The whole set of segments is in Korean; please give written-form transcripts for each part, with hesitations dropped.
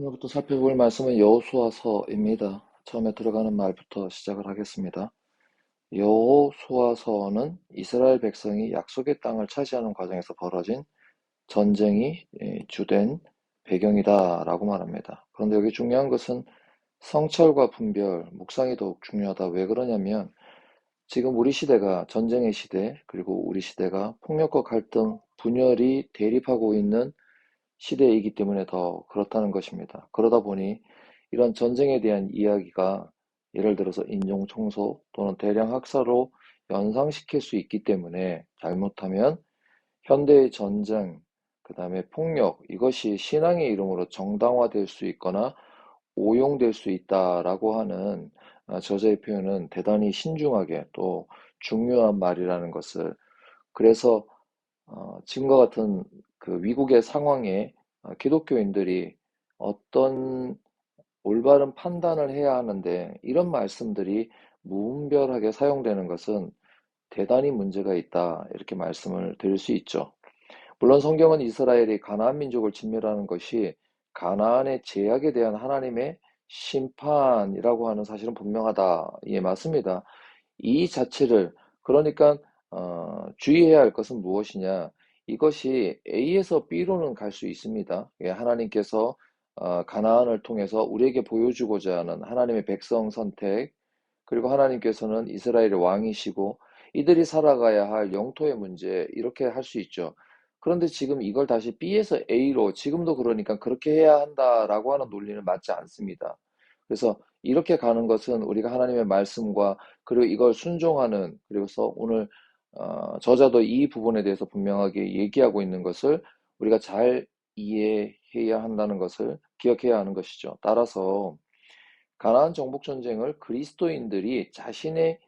오늘부터 살펴볼 말씀은 여호수아서입니다. 처음에 들어가는 말부터 시작을 하겠습니다. 여호수아서는 이스라엘 백성이 약속의 땅을 차지하는 과정에서 벌어진 전쟁이 주된 배경이다라고 말합니다. 그런데 여기 중요한 것은 성찰과 분별, 묵상이 더욱 중요하다. 왜 그러냐면 지금 우리 시대가 전쟁의 시대, 그리고 우리 시대가 폭력과 갈등, 분열이 대립하고 있는 시대이기 때문에 더 그렇다는 것입니다. 그러다 보니 이런 전쟁에 대한 이야기가 예를 들어서 인종 청소 또는 대량 학살로 연상시킬 수 있기 때문에 잘못하면 현대의 전쟁, 그 다음에 폭력, 이것이 신앙의 이름으로 정당화될 수 있거나 오용될 수 있다라고 하는 저자의 표현은 대단히 신중하게 또 중요한 말이라는 것을, 그래서 지금과 같은 그 위국의 상황에 기독교인들이 어떤 올바른 판단을 해야 하는데 이런 말씀들이 무분별하게 사용되는 것은 대단히 문제가 있다, 이렇게 말씀을 드릴 수 있죠. 물론 성경은 이스라엘이 가나안 민족을 진멸하는 것이 가나안의 제약에 대한 하나님의 심판이라고 하는 사실은 분명하다. 예, 맞습니다. 이 자체를, 그러니까 주의해야 할 것은 무엇이냐? 이것이 A에서 B로는 갈 수 있습니다. 예, 하나님께서 가나안을 통해서 우리에게 보여주고자 하는 하나님의 백성 선택, 그리고 하나님께서는 이스라엘의 왕이시고 이들이 살아가야 할 영토의 문제, 이렇게 할 수 있죠. 그런데 지금 이걸 다시 B에서 A로, 지금도 그러니까 그렇게 해야 한다라고 하는 논리는 맞지 않습니다. 그래서 이렇게 가는 것은 우리가 하나님의 말씀과, 그리고 이걸 순종하는, 그래서 오늘 저자도 이 부분에 대해서 분명하게 얘기하고 있는 것을 우리가 잘 이해해야 한다는 것을 기억해야 하는 것이죠. 따라서 가나안 정복 전쟁을 그리스도인들이 자신의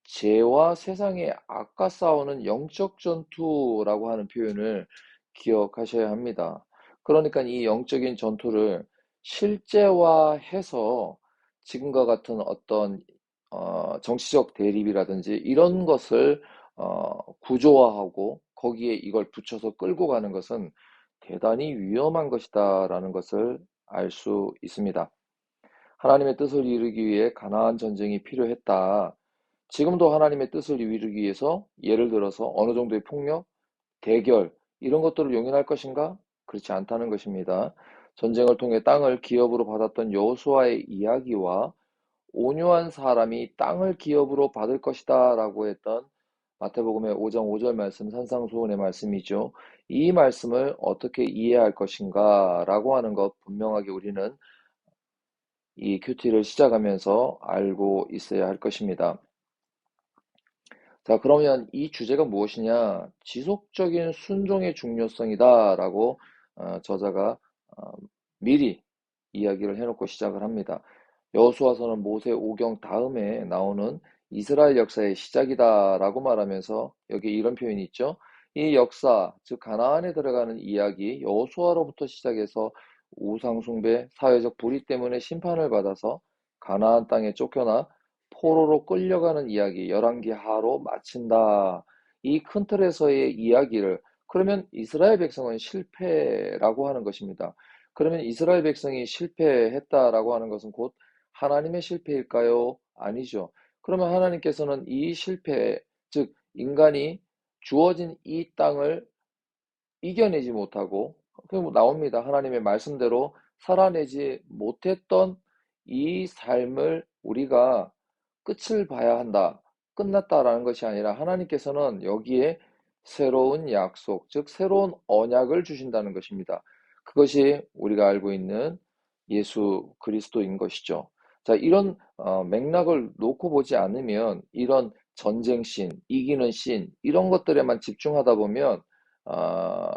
죄와 세상의 악과 싸우는 영적 전투라고 하는 표현을 기억하셔야 합니다. 그러니까 이 영적인 전투를 실제화해서 지금과 같은 어떤 정치적 대립이라든지 이런 것을 구조화하고 거기에 이걸 붙여서 끌고 가는 것은 대단히 위험한 것이다라는 것을 알 수 있습니다. 하나님의 뜻을 이루기 위해 가나안 전쟁이 필요했다. 지금도 하나님의 뜻을 이루기 위해서 예를 들어서 어느 정도의 폭력, 대결, 이런 것들을 용인할 것인가? 그렇지 않다는 것입니다. 전쟁을 통해 땅을 기업으로 받았던 여호수아의 이야기와 온유한 사람이 땅을 기업으로 받을 것이다 라고 했던 마태복음의 5장 5절 말씀, 산상수훈의 말씀이죠. 이 말씀을 어떻게 이해할 것인가 라고 하는 것, 분명하게 우리는 이 큐티를 시작하면서 알고 있어야 할 것입니다. 자, 그러면 이 주제가 무엇이냐? 지속적인 순종의 중요성이다라고 저자가 어, 미리 이야기를 해놓고 시작을 합니다. 여호수아서는 모세 오경 다음에 나오는 이스라엘 역사의 시작이다라고 말하면서 여기 이런 표현이 있죠. 이 역사, 즉 가나안에 들어가는 이야기, 여호수아로부터 시작해서 우상 숭배, 사회적 불의 때문에 심판을 받아서 가나안 땅에 쫓겨나 포로로 끌려가는 이야기, 열왕기 하로 마친다. 이 큰 틀에서의 이야기를, 그러면 이스라엘 백성은 실패라고 하는 것입니다. 그러면 이스라엘 백성이 실패했다라고 하는 것은 곧 하나님의 실패일까요? 아니죠. 그러면 하나님께서는 이 실패, 즉 인간이 주어진 이 땅을 이겨내지 못하고, 그 나옵니다. 하나님의 말씀대로 살아내지 못했던 이 삶을 우리가 끝을 봐야 한다, 끝났다라는 것이 아니라 하나님께서는 여기에 새로운 약속, 즉 새로운 언약을 주신다는 것입니다. 그것이 우리가 알고 있는 예수 그리스도인 것이죠. 자, 이런 맥락을 놓고 보지 않으면 이런 전쟁씬, 이기는 씬, 이런 것들에만 집중하다 보면 아,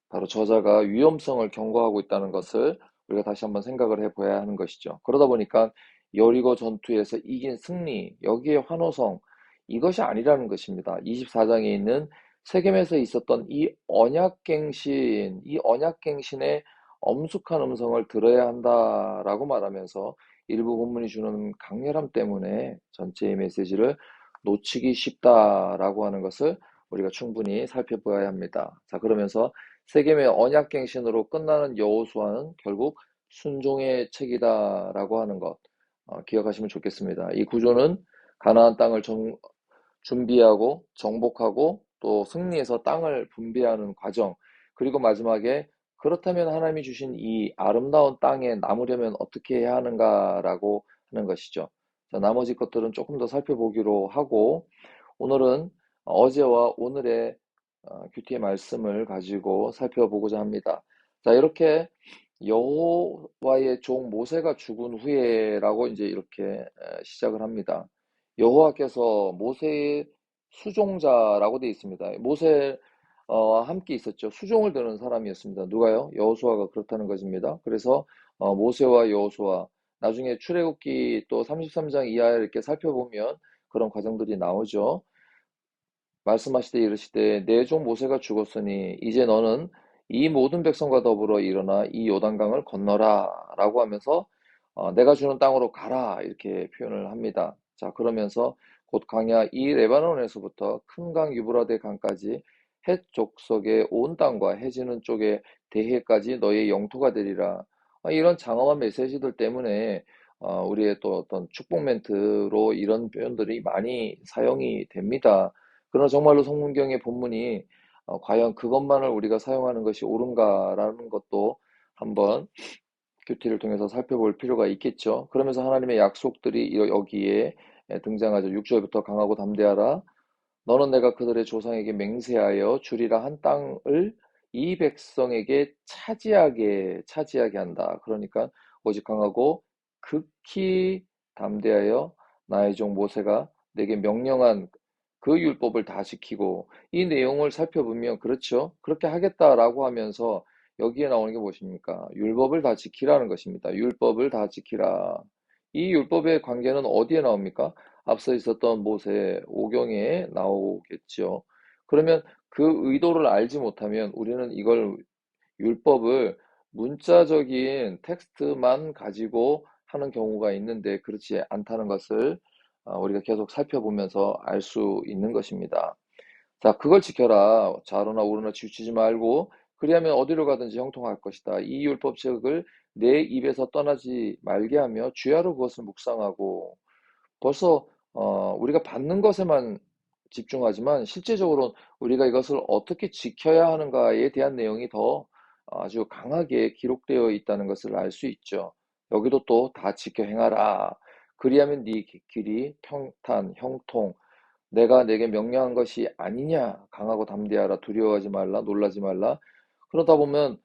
바로 저자가 위험성을 경고하고 있다는 것을 우리가 다시 한번 생각을 해봐야 하는 것이죠. 그러다 보니까 여리고 전투에서 이긴 승리, 여기에 환호성, 이것이 아니라는 것입니다. 24장에 있는 세겜에서 있었던 이 언약갱신, 이 언약갱신의 엄숙한 음성을 들어야 한다라고 말하면서 일부 본문이 주는 강렬함 때문에 전체의 메시지를 놓치기 쉽다라고 하는 것을 우리가 충분히 살펴보아야 합니다. 자, 그러면서 세겜의 언약갱신으로 끝나는 여호수아는 결국 순종의 책이다라고 하는 것 기억하시면 좋겠습니다. 이 구조는 가나안 땅을 준비하고 정복하고 또 승리해서 땅을 분배하는 과정, 그리고 마지막에 그렇다면 하나님이 주신 이 아름다운 땅에 남으려면 어떻게 해야 하는가라고 하는 것이죠. 자, 나머지 것들은 조금 더 살펴보기로 하고, 오늘은 어제와 오늘의 큐티의 말씀을 가지고 살펴보고자 합니다. 자, 이렇게 여호와의 종 모세가 죽은 후에라고 이제 이렇게 시작을 합니다. 여호와께서 모세의 수종자라고 되어 있습니다. 모세 함께 있었죠. 수종을 드는 사람이었습니다. 누가요? 여호수아가 그렇다는 것입니다. 그래서 모세와 여호수아, 나중에 출애굽기 또 33장 이하에 이렇게 살펴보면 그런 과정들이 나오죠. 말씀하시되 이르시되 내 종 모세가 죽었으니 이제 너는 이 모든 백성과 더불어 일어나 이 요단강을 건너라 라고 하면서 내가 주는 땅으로 가라 이렇게 표현을 합니다. 자, 그러면서 곧 강야 이 레바논에서부터 큰 강 유브라데 강까지 헷 족속의 온 땅과 해지는 쪽의 대해까지 너의 영토가 되리라. 이런 장엄한 메시지들 때문에 우리의 또 어떤 축복 멘트로 이런 표현들이 많이 사용이 됩니다. 그러나 정말로 성문경의 본문이 과연 그것만을 우리가 사용하는 것이 옳은가라는 것도 한번 큐티를 통해서 살펴볼 필요가 있겠죠. 그러면서 하나님의 약속들이 여기에 등장하죠. 6절부터 강하고 담대하라. 너는 내가 그들의 조상에게 맹세하여 주리라 한 땅을 이 백성에게 차지하게 한다. 그러니까 오직 강하고 극히 담대하여 나의 종 모세가 내게 명령한 그 율법을 다 지키고, 이 내용을 살펴보면 그렇죠. 그렇게 하겠다라고 하면서 여기에 나오는 게 무엇입니까? 율법을 다 지키라는 것입니다. 율법을 다 지키라. 이 율법의 관계는 어디에 나옵니까? 앞서 있었던 모세 오경에 나오겠죠. 그러면 그 의도를 알지 못하면 우리는 이걸 율법을 문자적인 텍스트만 가지고 하는 경우가 있는데 그렇지 않다는 것을 우리가 계속 살펴보면서 알 수 있는 것입니다. 자, 그걸 지켜라. 좌로나 우로나 치우치지 말고 그리하면 어디로 가든지 형통할 것이다. 이 율법책을 내 입에서 떠나지 말게 하며 주야로 그것을 묵상하고. 벌써 우리가 받는 것에만 집중하지만 실제적으로 우리가 이것을 어떻게 지켜야 하는가에 대한 내용이 더 아주 강하게 기록되어 있다는 것을 알 수 있죠. 여기도 또 다 지켜 행하라. 그리하면 네 길이 평탄, 형통, 내가 내게 명령한 것이 아니냐. 강하고 담대하라. 두려워하지 말라. 놀라지 말라. 그러다 보면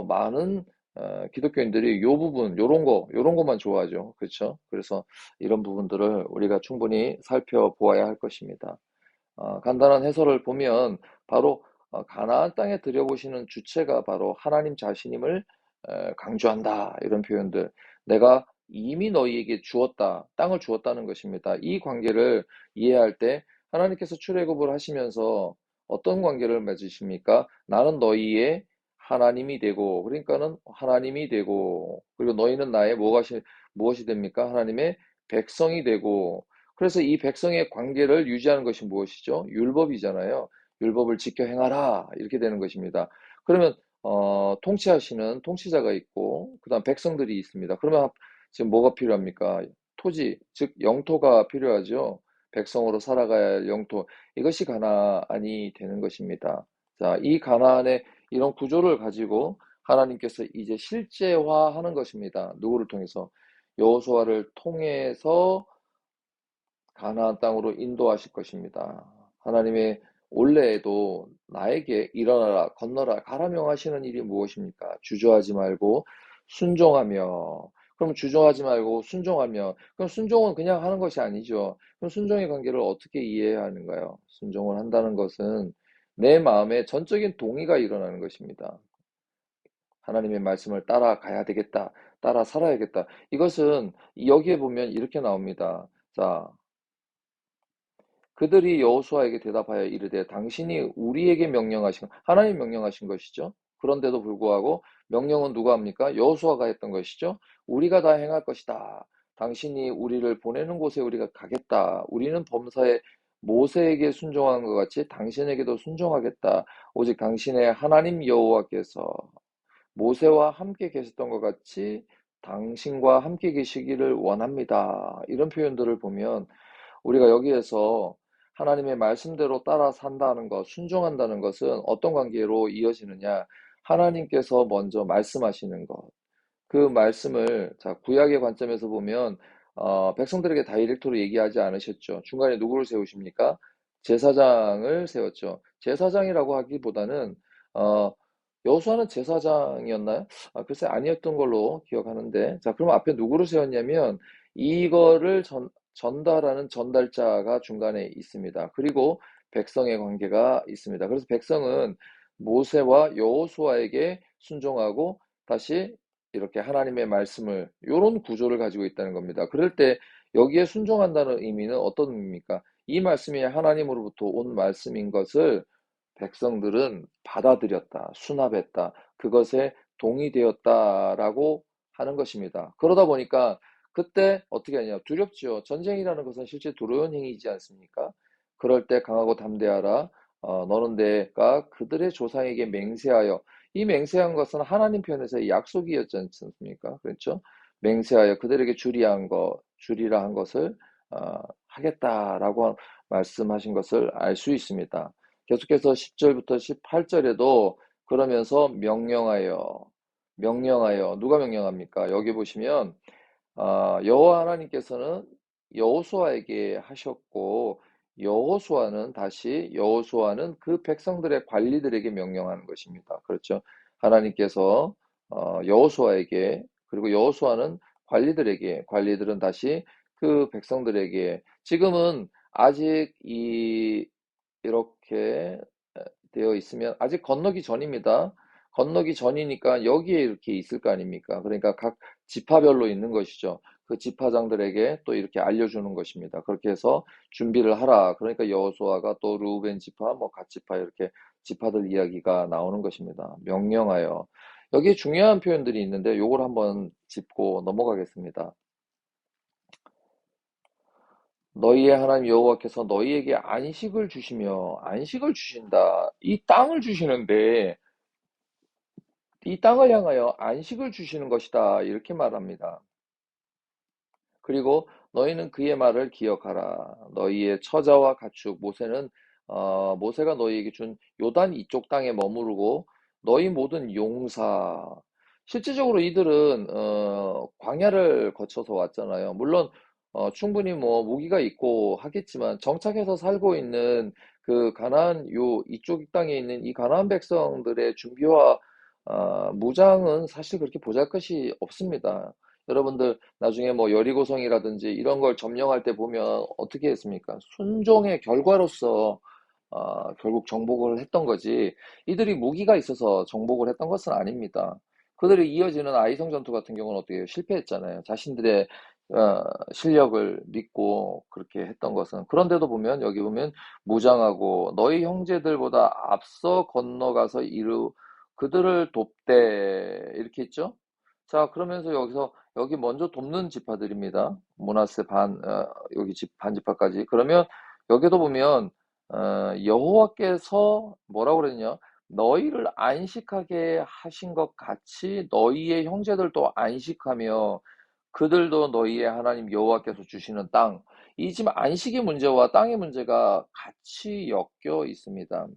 많은 기독교인들이 요 부분, 요런 거만 좋아하죠. 그렇죠? 그래서 이런 부분들을 우리가 충분히 살펴보아야 할 것입니다. 간단한 해설을 보면 바로 가나안 땅에 들여보시는 주체가 바로 하나님 자신임을 강조한다. 이런 표현들. 내가 이미 너희에게 주었다. 땅을 주었다는 것입니다. 이 관계를 이해할 때 하나님께서 출애굽을 하시면서 어떤 관계를 맺으십니까? 나는 너희의 하나님이 되고, 그러니까는 하나님이 되고, 그리고 너희는 나의 무엇이 됩니까? 하나님의 백성이 되고. 그래서 이 백성의 관계를 유지하는 것이 무엇이죠? 율법이잖아요. 율법을 지켜 행하라. 이렇게 되는 것입니다. 그러면 통치하시는 통치자가 있고 그다음 백성들이 있습니다. 그러면 지금 뭐가 필요합니까? 토지, 즉 영토가 필요하죠. 백성으로 살아가야 할 영토. 이것이 가나안이 되는 것입니다. 자, 이 가나안의 이런 구조를 가지고 하나님께서 이제 실제화하는 것입니다. 누구를 통해서? 여호수아를 통해서 가나안 땅으로 인도하실 것입니다. 하나님의 올해에도 나에게 일어나라, 건너라, 가라 명하시는 일이 무엇입니까? 주저하지 말고 순종하며. 그럼 주저하지 말고 순종하며. 그럼 순종은 그냥 하는 것이 아니죠. 그럼 순종의 관계를 어떻게 이해해야 하는가요? 순종을 한다는 것은 내 마음에 전적인 동의가 일어나는 것입니다. 하나님의 말씀을 따라가야 되겠다. 따라 살아야겠다. 이것은 여기에 보면 이렇게 나옵니다. 자, 그들이 여호수아에게 대답하여 이르되 당신이 우리에게 명령하신 하나님 명령하신 것이죠. 그런데도 불구하고 명령은 누가 합니까? 여호수아가 했던 것이죠. 우리가 다 행할 것이다. 당신이 우리를 보내는 곳에 우리가 가겠다. 우리는 범사에 모세에게 순종한 것 같이 당신에게도 순종하겠다. 오직 당신의 하나님 여호와께서 모세와 함께 계셨던 것 같이 당신과 함께 계시기를 원합니다. 이런 표현들을 보면 우리가 여기에서 하나님의 말씀대로 따라 산다는 것, 순종한다는 것은 어떤 관계로 이어지느냐? 하나님께서 먼저 말씀하시는 것. 그 말씀을 자 구약의 관점에서 보면 백성들에게 다이렉트로 얘기하지 않으셨죠. 중간에 누구를 세우십니까? 제사장을 세웠죠. 제사장이라고 하기보다는 어, 여호수아는 제사장이었나요? 글쎄 아니었던 걸로 기억하는데 자 그럼 앞에 누구를 세웠냐면 이거를 전달하는 전달자가 중간에 있습니다. 그리고 백성의 관계가 있습니다. 그래서 백성은 모세와 여호수아에게 순종하고 다시 이렇게 하나님의 말씀을 요런 구조를 가지고 있다는 겁니다. 그럴 때 여기에 순종한다는 의미는 어떤 의미입니까? 이 말씀이 하나님으로부터 온 말씀인 것을 백성들은 받아들였다, 수납했다, 그것에 동의되었다라고 하는 것입니다. 그러다 보니까 그때 어떻게 하냐? 두렵죠. 전쟁이라는 것은 실제 두려운 행위이지 않습니까? 그럴 때 강하고 담대하라. 너는 내가 그들의 조상에게 맹세하여 이 맹세한 것은 하나님 편에서의 약속이었지 않습니까? 그렇죠? 맹세하여 그들에게 주리라 한 것을 하겠다라고 말씀하신 것을 알 수 있습니다. 계속해서 10절부터 18절에도 그러면서 명령하여 누가 명령합니까? 여기 보시면 여호와 하나님께서는 여호수아에게 하셨고 여호수아는 그 백성들의 관리들에게 명령하는 것입니다. 그렇죠? 하나님께서 여호수아에게 그리고 여호수아는 관리들은 다시 그 백성들에게 지금은 아직 이렇게 되어 있으면 아직 건너기 전입니다. 건너기 전이니까 여기에 이렇게 있을 거 아닙니까? 그러니까 각 지파별로 있는 것이죠. 그 지파장들에게 또 이렇게 알려주는 것입니다. 그렇게 해서 준비를 하라. 그러니까 여호수아가 또 르우벤 지파, 뭐 갓 지파 이렇게 지파들 이야기가 나오는 것입니다. 명령하여. 여기에 중요한 표현들이 있는데 요걸 한번 짚고 넘어가겠습니다. 너희의 하나님 여호와께서 너희에게 안식을 주시며 안식을 주신다. 이 땅을 주시는데 이 땅을 향하여 안식을 주시는 것이다. 이렇게 말합니다. 그리고 너희는 그의 말을 기억하라. 너희의 처자와 가축 모세가 너희에게 준 요단 이쪽 땅에 머무르고 너희 모든 용사 실질적으로 이들은 광야를 거쳐서 왔잖아요. 물론 충분히 뭐 무기가 있고 하겠지만 정착해서 살고 있는 그 가나안 요 이쪽 땅에 있는 이 가나안 백성들의 준비와 무장은 사실 그렇게 보잘것이 없습니다. 여러분들 나중에 뭐 여리고성이라든지 이런 걸 점령할 때 보면 어떻게 했습니까? 순종의 결과로서 결국 정복을 했던 거지 이들이 무기가 있어서 정복을 했던 것은 아닙니다. 그들이 이어지는 아이성 전투 같은 경우는 어떻게 해요? 실패했잖아요. 자신들의 실력을 믿고 그렇게 했던 것은 그런데도 보면 여기 보면 무장하고 너희 형제들보다 앞서 건너가서 그들을 돕되 이렇게 있죠? 자, 그러면서 여기 먼저 돕는 지파들입니다. 므낫세 여기 반 지파까지. 그러면 여기도 보면 여호와께서 뭐라고 그랬냐? 너희를 안식하게 하신 것 같이 너희의 형제들도 안식하며 그들도 너희의 하나님 여호와께서 주시는 땅. 이 지금 안식의 문제와 땅의 문제가 같이 엮여 있습니다.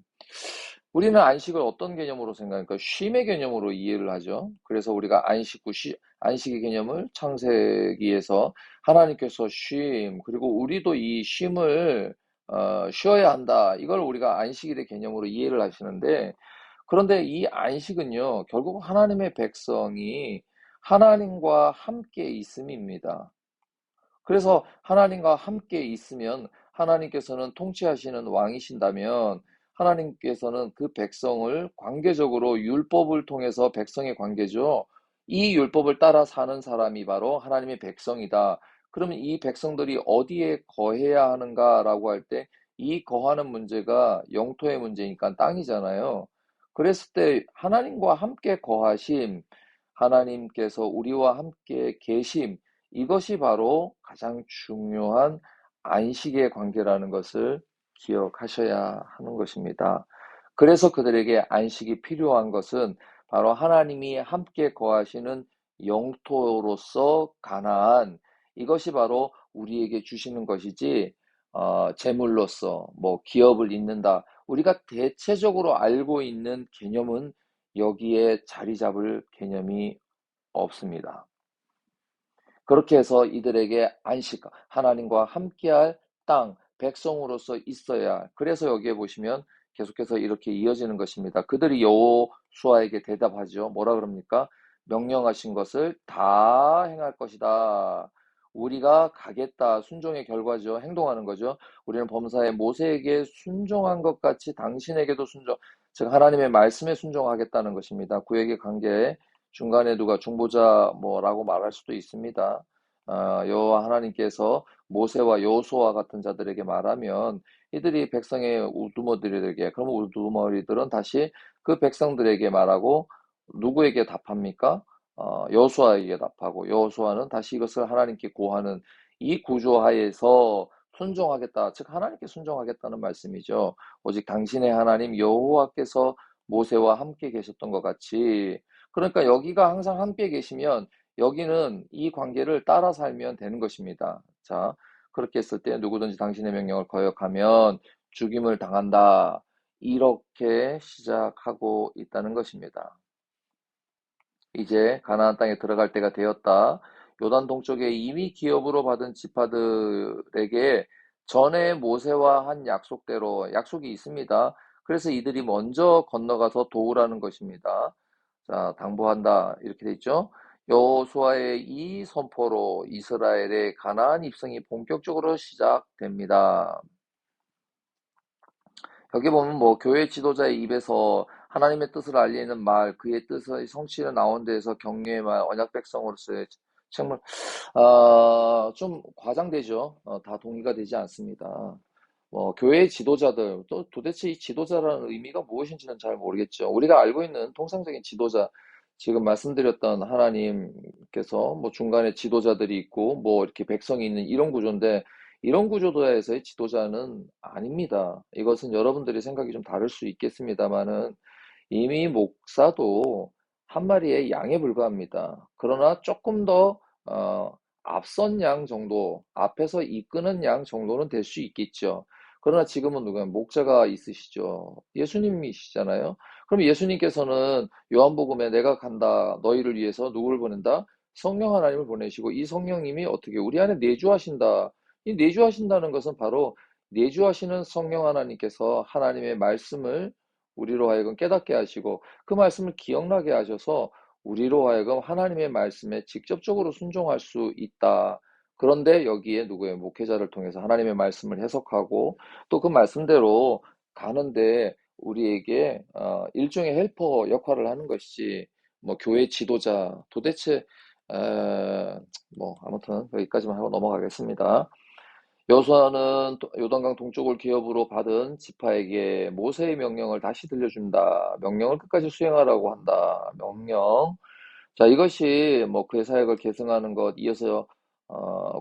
우리는 안식을 어떤 개념으로 생각할까? 쉼의 개념으로 이해를 하죠. 그래서 우리가 안식의 개념을 창세기에서 하나님께서 그리고 우리도 이 쉼을 쉬어야 한다. 이걸 우리가 안식일의 개념으로 이해를 하시는데, 그런데 이 안식은요, 결국 하나님의 백성이 하나님과 함께 있음입니다. 그래서 하나님과 함께 있으면 하나님께서는 통치하시는 왕이신다면 하나님께서는 그 백성을 관계적으로 율법을 통해서 백성의 관계죠. 이 율법을 따라 사는 사람이 바로 하나님의 백성이다. 그러면 이 백성들이 어디에 거해야 하는가라고 할 때 이 거하는 문제가 영토의 문제니까 땅이잖아요. 그랬을 때 하나님과 함께 거하심, 하나님께서 우리와 함께 계심, 이것이 바로 가장 중요한 안식의 관계라는 것을 기억하셔야 하는 것입니다. 그래서 그들에게 안식이 필요한 것은 바로 하나님이 함께 거하시는 영토로서 가나안, 이것이 바로 우리에게 주시는 것이지, 재물로서 뭐 기업을 잇는다. 우리가 대체적으로 알고 있는 개념은 여기에 자리 잡을 개념이 없습니다. 그렇게 해서 이들에게 안식, 하나님과 함께할 땅, 백성으로서 있어야. 그래서 여기에 보시면 계속해서 이렇게 이어지는 것입니다. 그들이 여호수아에게 대답하죠. 뭐라 그럽니까? 명령하신 것을 다 행할 것이다. 우리가 가겠다. 순종의 결과죠. 행동하는 거죠. 우리는 범사에 모세에게 순종한 것 같이 당신에게도 순종, 즉 하나님의 말씀에 순종하겠다는 것입니다. 구약의 관계에 중간에 누가 중보자 뭐라고 말할 수도 있습니다. 여호와 하나님께서 모세와 여호수아 같은 자들에게 말하면 이들이 백성의 우두머리들에게, 그러면 우두머리들은 다시 그 백성들에게 말하고 누구에게 답합니까? 여호수아에게 답하고 여호수아는 다시 이것을 하나님께 고하는 이 구조하에서 순종하겠다, 즉 하나님께 순종하겠다는 말씀이죠. 오직 당신의 하나님 여호와께서 모세와 함께 계셨던 것 같이, 그러니까 여기가 항상 함께 계시면 여기는 이 관계를 따라 살면 되는 것입니다. 자, 그렇게 했을 때 누구든지 당신의 명령을 거역하면 죽임을 당한다. 이렇게 시작하고 있다는 것입니다. 이제 가나안 땅에 들어갈 때가 되었다. 요단 동쪽에 이미 기업으로 받은 지파들에게 전에 모세와 한 약속대로 약속이 있습니다. 그래서 이들이 먼저 건너가서 도우라는 것입니다. 자, 당부한다. 이렇게 돼 있죠. 여호수아의 이 선포로 이스라엘의 가나안 입성이 본격적으로 시작됩니다. 여기 보면 뭐 교회 지도자의 입에서 하나님의 뜻을 알리는 말, 그의 뜻의 성취를 나온 데에서 격려의 말, 언약 백성으로서의 책무, 좀 과장되죠. 다 동의가 되지 않습니다. 교회 지도자들, 또 도대체 이 지도자라는 의미가 무엇인지는 잘 모르겠죠. 우리가 알고 있는 통상적인 지도자, 지금 말씀드렸던 하나님께서 뭐 중간에 지도자들이 있고 뭐 이렇게 백성이 있는 이런 구조인데, 이런 구조도에서의 지도자는 아닙니다. 이것은 여러분들의 생각이 좀 다를 수 있겠습니다만은 이미 목사도 한 마리의 양에 불과합니다. 그러나 조금 더 앞선 양 정도, 앞에서 이끄는 양 정도는 될 수 있겠죠. 그러나 지금은 누가 목자가 있으시죠. 예수님이시잖아요. 그럼 예수님께서는 요한복음에 내가 간다, 너희를 위해서 누구를 보낸다? 성령 하나님을 보내시고 이 성령님이 어떻게 우리 안에 내주하신다. 이 내주하신다는 것은 바로 내주하시는 성령 하나님께서 하나님의 말씀을 우리로 하여금 깨닫게 하시고 그 말씀을 기억나게 하셔서 우리로 하여금 하나님의 말씀에 직접적으로 순종할 수 있다. 그런데 여기에 누구의 목회자를 통해서 하나님의 말씀을 해석하고 또 그 말씀대로 가는데 우리에게 일종의 헬퍼 역할을 하는 것이 뭐 교회 지도자 도대체 뭐 아무튼 여기까지만 하고 넘어가겠습니다. 여호수아는 요단강 동쪽을 기업으로 받은 지파에게 모세의 명령을 다시 들려준다. 명령을 끝까지 수행하라고 한다. 명령. 자, 이것이 뭐 그의 사역을 계승하는 것, 이어서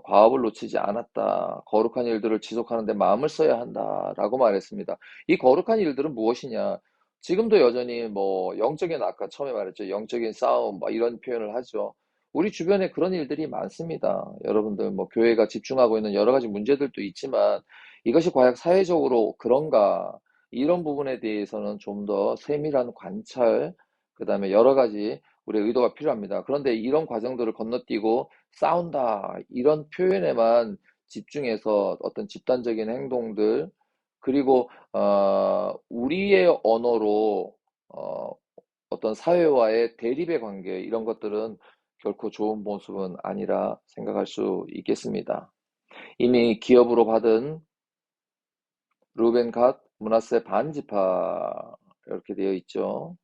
과업을 놓치지 않았다. 거룩한 일들을 지속하는 데 마음을 써야 한다라고 말했습니다. 이 거룩한 일들은 무엇이냐? 지금도 여전히 뭐 영적인, 아까 처음에 말했죠. 영적인 싸움 뭐 이런 표현을 하죠. 우리 주변에 그런 일들이 많습니다. 여러분들 뭐 교회가 집중하고 있는 여러 가지 문제들도 있지만 이것이 과연 사회적으로 그런가? 이런 부분에 대해서는 좀 더 세밀한 관찰, 그다음에 여러 가지 우리의 의도가 필요합니다. 그런데 이런 과정들을 건너뛰고 싸운다, 이런 표현에만 집중해서 어떤 집단적인 행동들, 그리고 우리의 언어로 어떤 사회와의 대립의 관계, 이런 것들은 결코 좋은 모습은 아니라 생각할 수 있겠습니다. 이미 기업으로 받은 루벤 갓 므낫세 반 지파, 이렇게 되어 있죠.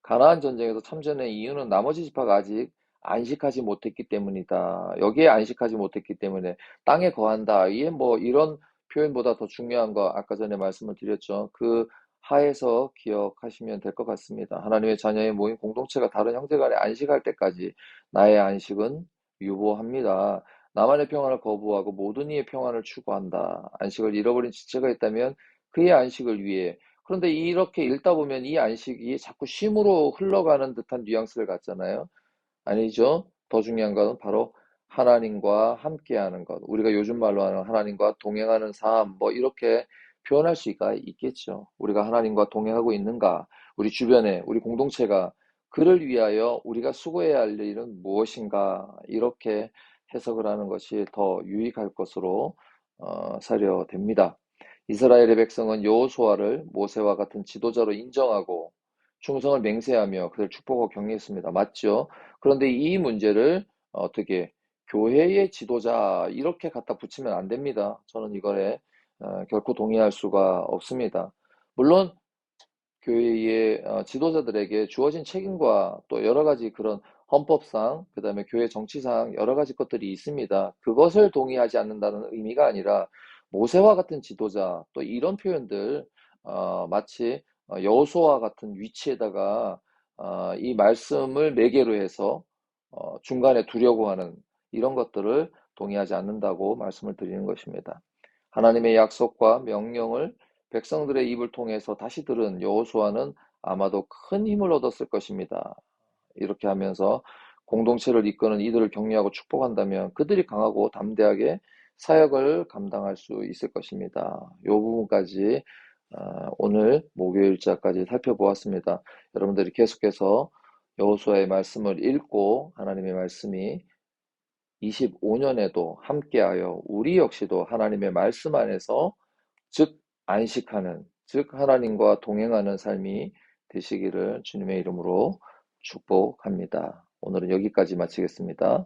가나안 전쟁에서 참전의 이유는 나머지 지파가 아직 안식하지 못했기 때문이다. 여기에 안식하지 못했기 때문에 땅에 거한다. 이게 뭐 이런 표현보다 더 중요한 거 아까 전에 말씀을 드렸죠. 그 하에서 기억하시면 될 것 같습니다. 하나님의 자녀의 모임 공동체가 다른 형제 간에 안식할 때까지 나의 안식은 유보합니다. 나만의 평안을 거부하고 모든 이의 평안을 추구한다. 안식을 잃어버린 지체가 있다면 그의 안식을 위해, 그런데 이렇게 읽다 보면 이 안식이 자꾸 쉼으로 흘러가는 듯한 뉘앙스를 갖잖아요. 아니죠. 더 중요한 것은 바로 하나님과 함께하는 것. 우리가 요즘 말로 하는 하나님과 동행하는 삶, 뭐 이렇게 표현할 수가 있겠죠. 우리가 하나님과 동행하고 있는가? 우리 주변에, 우리 공동체가 그를 위하여 우리가 수고해야 할 일은 무엇인가? 이렇게 해석을 하는 것이 더 유익할 것으로 사료됩니다. 이스라엘의 백성은 여호수아를 모세와 같은 지도자로 인정하고 충성을 맹세하며 그를 축복하고 격려했습니다. 맞죠? 그런데 이 문제를 어떻게 교회의 지도자 이렇게 갖다 붙이면 안 됩니다. 저는 이거에 결코 동의할 수가 없습니다. 물론 교회의 지도자들에게 주어진 책임과 또 여러 가지 그런 헌법상, 그다음에 교회 정치상 여러 가지 것들이 있습니다. 그것을 동의하지 않는다는 의미가 아니라 모세와 같은 지도자, 또 이런 표현들 마치 여호수아와 같은 위치에다가 이 말씀을 매개로 해서 중간에 두려고 하는 이런 것들을 동의하지 않는다고 말씀을 드리는 것입니다. 하나님의 약속과 명령을 백성들의 입을 통해서 다시 들은 여호수아는 아마도 큰 힘을 얻었을 것입니다. 이렇게 하면서 공동체를 이끄는 이들을 격려하고 축복한다면 그들이 강하고 담대하게 사역을 감당할 수 있을 것입니다. 이 부분까지 오늘 목요일자까지 살펴보았습니다. 여러분들이 계속해서 여호수아의 말씀을 읽고 하나님의 말씀이 25년에도 함께하여 우리 역시도 하나님의 말씀 안에서 즉 안식하는 즉 하나님과 동행하는 삶이 되시기를 주님의 이름으로 축복합니다. 오늘은 여기까지 마치겠습니다.